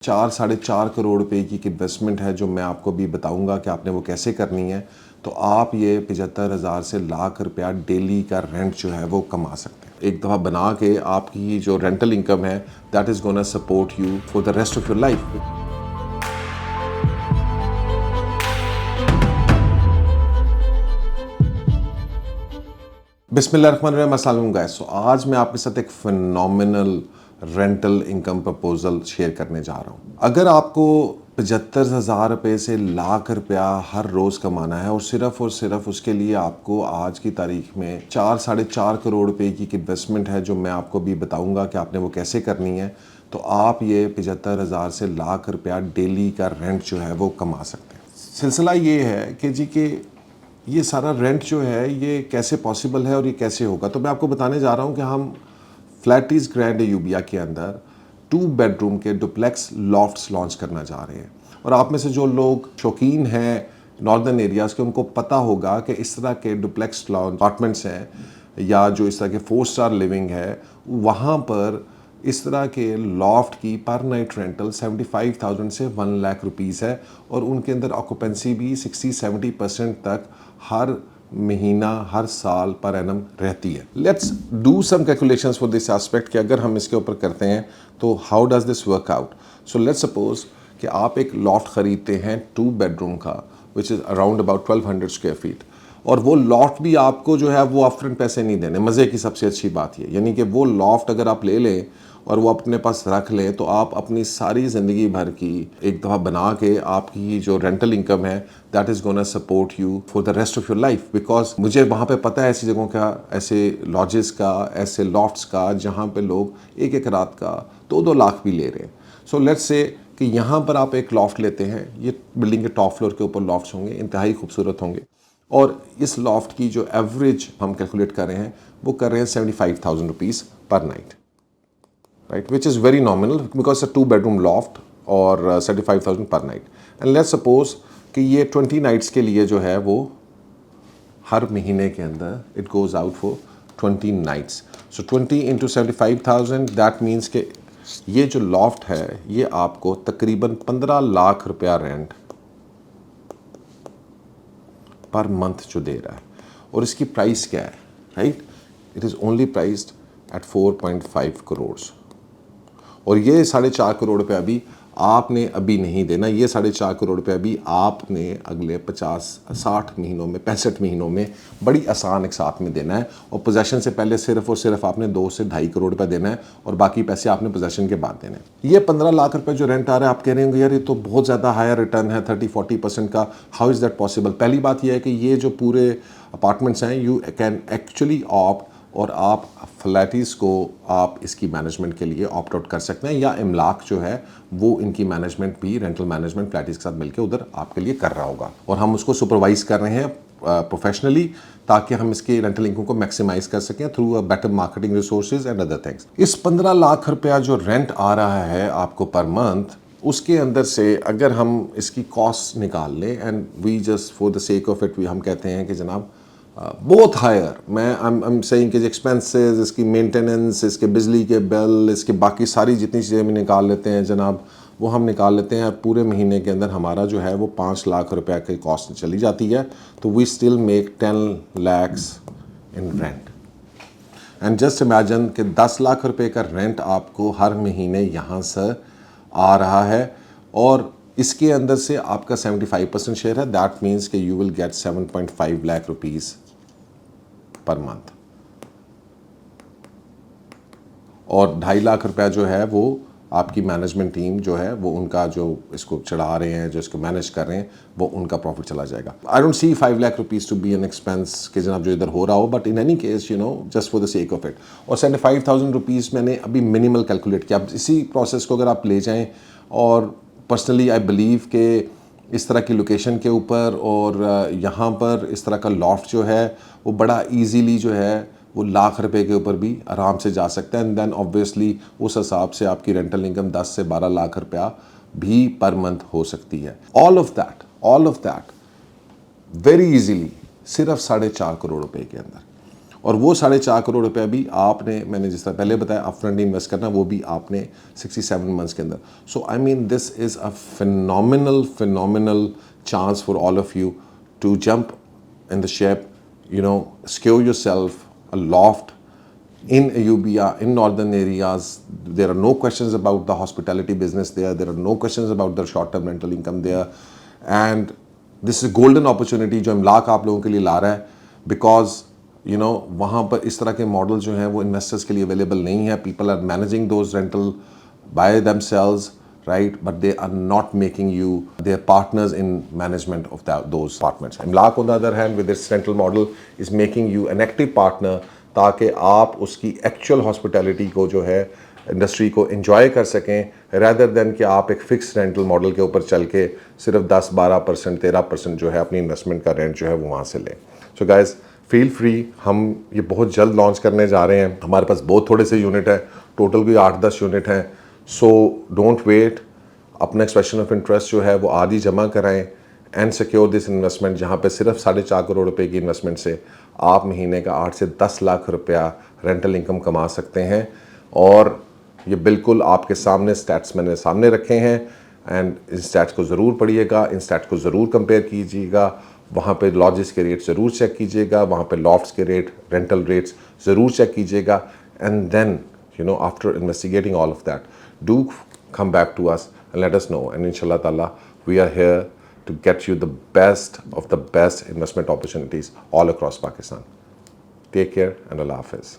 4-4.5 करोड़ रुपए की एक इन्वेस्टमेंट है जो मैं आपको भी बताऊंगा कि आपने वो कैसे करनी है। तो आप ये 75,000 से लाख रुपया डेली का रेंट जो है वो कमा सकते हैं। एक दफ़ा बना के आपकी जो रेंटल इनकम है that is gonna support you for the rest of your life. बिस्मिल्लाहिर्रहमानिर्रहीम, अस्सलाम वालेकुम गाइस। सो आज मैं आपके साथ एक phenomenal rental income proposal share करने जा रहा हूँ। अगर आपको 75,000 रुपये से लाख रुपया हर रोज़ कमाना है और सिर्फ उसके लिए आपको आज की तारीख में 4-4.5 करोड़ रुपए की एक इन्वेस्टमेंट है जो मैं आपको भी बताऊंगा कि आपने वो कैसे करनी है। तो आप ये 75,000 से लाख रुपया डेली का रेंट जो है वो कमा सकते हैं। सिलसिला ये है कि ये सारा रेंट जो है ये कैसे पॉसिबल है और ये कैसे होगा। तो मैं आपको बताने जा रहा हूँ कि हम फ्लैटीज ग्रैंड यूबिया के अंदर 2 बेडरूम के डुप्लेक्स लॉफ्ट्स लॉन्च करना जा रहे हैं। और आप में से जो लोग शौकीन हैं नॉर्दर्न एरियाज़ के, उनको पता होगा कि इस तरह के डुप्लेक्स अपार्टमेंट्स हैं या जो इस तरह के 4 स्टार लिविंग है, वहाँ पर इस तरह के लॉफ्ट की पर नाइट रेंटल 75,000 से 1 लाख रुपीज़ है और उनके अंदर ऑक्यूपेंसी भी 60-70% तक हर महीना हर साल पर एनम रहती है। Let's do some calculations for this aspect कि अगर हम इसके ऊपर करते हैं तो how does this work out. So let's suppose कि आप एक लॉफ्ट ख़रीदते हैं 2 बेडरूम का which is around about 1200 square feet, और वो लॉफ्ट भी आपको जो है वो अपफ्रंट पैसे नहीं देने। मज़े की सबसे अच्छी बात ये, यानी कि वो लॉफ्ट अगर आप ले लें और वो अपने पास रख लें तो आप अपनी सारी ज़िंदगी भर की एक दफ़ा बना के आपकी जो रेंटल इनकम है that is gonna support you for the rest of your life. Because मुझे वहाँ पे पता है ऐसी जगहों का, ऐसे लॉजेस का, ऐसे लॉफ्ट्स का जहाँ पे लोग एक रात का 2-2 लाख भी ले रहे हैं। सो लेट्स से कि यहाँ पर आप एक लॉफ्ट लेते हैं, ये बिल्डिंग के टॉप फ्लोर के ऊपर लॉफ्ट्स होंगे, इंतहाई खूबसूरत होंगे, और इस लॉफ्ट की जो एवरेज हम कैलकुलेट कर रहे हैं वो कर रहे हैं 75,000 रुपीज़ पर night, right, which is very nominal because it's a 2 bedroom loft और 75,000 per night। and let's suppose कि ये 20 nights के लिए जो है वो हर महीने के अंदर it goes out for 20 nights। so 20 into 75,000 that means कि ये जो लॉफ्ट है ये आपको तकरीबन 15 लाख रुपया रेंट पर मंथ जो दे रहा है। और इसकी प्राइस क्या है, right, it is only priced eight 4.5 crore. और ये 4.5 करोड़ रुपये अभी आपने अभी नहीं देना, ये 4.5 करोड़ रुपये अभी आपने अगले 50-60 महीनों में, 65 महीनों में बड़ी आसान एक साथ में देना है। और पोजेसन से पहले सिर्फ और सिर्फ आपने 2 से 2.5 करोड़ रुपये देना है और बाकी पैसे आपने पोजेसन के बाद देने हैं। ये 15 लाख रुपये जो रेंट आ रहा है, आप कह रहे होंगे यार ये तो बहुत ज़्यादा हायर रिटर्न है 30-40% का, हाउ इज़ दैट पॉसिबल। पहली बात यह है कि ये जो पूरे अपार्टमेंट्स हैं यू कैन एक्चुअली ऑप्ट, और आप फ्लैटीज़ को आप इसकी मैनेजमेंट के लिए ऑप्ट आउट कर सकते हैं, या इमलाक जो है वो इनकी मैनेजमेंट भी रेंटल मैनेजमेंट फ्लैटीज़ के साथ मिलकर उधर आपके लिए कर रहा होगा, और हम उसको सुपरवाइज कर रहे हैं प्रोफेशनली ताकि हम इसकी रेंटल इनकम को मैक्सिमाइज कर सकें through a better marketing resources and other things. इस 15 लाख रुपया जो रेंट आ रहा है आपको पर मंथ, उसके अंदर से अगर हम इसकी कॉस्ट निकाल लें and we just for the sake of it हम कहते हैं कि जनाब बहुत हायर, मैं आई एम सेइंग कि एक्सपेंसेस, इसकी मेंटेनेंस, इसके बिजली के बिल, इसके बाकी सारी जितनी चीज़ें हम निकाल लेते हैं जनाब, वो हम निकाल लेते हैं पूरे महीने के अंदर हमारा जो है वो 5 लाख रुपया की कॉस्ट चली जाती है। तो we still make 10 lakhs in rent. And just imagine कि 10 लाख रुपए का रेंट आपको हर महीने यहाँ से आ रहा है और इसके अंदर से आपका 75% शेयर है। दैट मीन्स कि you will get 7.5 lakh rupees per month, और 2.5 लाख रुपया जो है वो आपकी मैनेजमेंट टीम जो है वो उनका जो इसको चढ़ा रहे हैं, जो इसको मैनेज कर रहे हैं, वो उनका प्रॉफिट चला जाएगा। I don't see 5 lakh rupees to be an expense कि जनाब जो इधर हो रहा हो, but in any case you know just for the sake of it. और 75,000 रुपीज़ मैंने अभी मिनिमल कैलकुलेट किया। अब इसी प्रोसेस को अगर आप ले जाएँ, और पर्सनली आई बिलीव कि इस तरह की लोकेशन के ऊपर और यहाँ पर इस तरह का लॉफ्ट जो है वो बड़ा इजीली जो है वो लाख रुपए के ऊपर भी आराम से जा सकता है। एंड देन ऑब्वियसली उस हिसाब से आपकी रेंटल इनकम 10 से 12 लाख रुपया भी पर मंथ हो सकती है। All of that very easily सिर्फ 4.5 करोड़ रुपए के अंदर। और वो 4.5 करोड़ रुपया भी आपने, मैंने जिस तरह पहले बताया, अपफ्रंट इन्वेस्ट करना, वो भी आपने 67 मंथ्स के अंदर. So I mean this is a phenomenal chance for all of you to jump in the ship, secure yourself a loft in Ayubia, in northern areas. There are no questions about the hospitality business there. There are no questions about the short-term rental income there. And this is a golden opportunity जो इमलाक आप लोगों के लिए ला रहा है, because वहाँ पर इस तरह के मॉडल जो हैं वो इन्वेस्टर्स के लिए अवेलेबल नहीं है. People are managing those rental by themselves, right? But they are not making you their partners in management of those apartments. Imlaq, on the other hand, with its rental model, is making you an active partner ताकि आप उसकी actual hospitality को जो है industry को enjoy कर सकें, rather than कि आप एक फिक्स रेंटल मॉडल के ऊपर चल के सिर्फ 10-12%, 13% जो है अपनी इन्वेस्टमेंट का रेंट जो है वो वहाँ से लें. So guys, feel free. हम ये बहुत जल्द लॉन्च करने जा रहे हैं. हमारे पास बहुत थोड़े से यूनिट है, टोटल कोई 8-10 यूनिट हैं. So don't wait. अपना एक्सप्रेशन ऑफ इंटरेस्ट जो है वो आज ही जमा कराएं एंड सिक्योर दिस इन्वेस्टमेंट, जहाँ पे सिर्फ 4.5 करोड़ रुपए की इन्वेस्टमेंट से आप महीने का 8 से 10 लाख रुपया रेंटल इनकम कमा सकते हैं. और ये बिल्कुल आपके सामने स्टैट्स मैंने सामने रखे हैं, एंड इन स्टैट्स को ज़रूर पढ़िएगा, इन स्टैट्स को ज़रूर कंपेयर कीजिएगा. वहाँ पे लॉजेस के रेट ज़रूर चेक कीजिएगा, वहाँ पे लॉफ्ट्स के रेट, रेंटल रेट्स ज़रूर चेक कीजिएगा. And then after investigating all of that, do come back to us and let us know, and inshallah ta'ala we are here to get you the best of the best investment opportunities all across Pakistan. Take care and Allah Hafiz.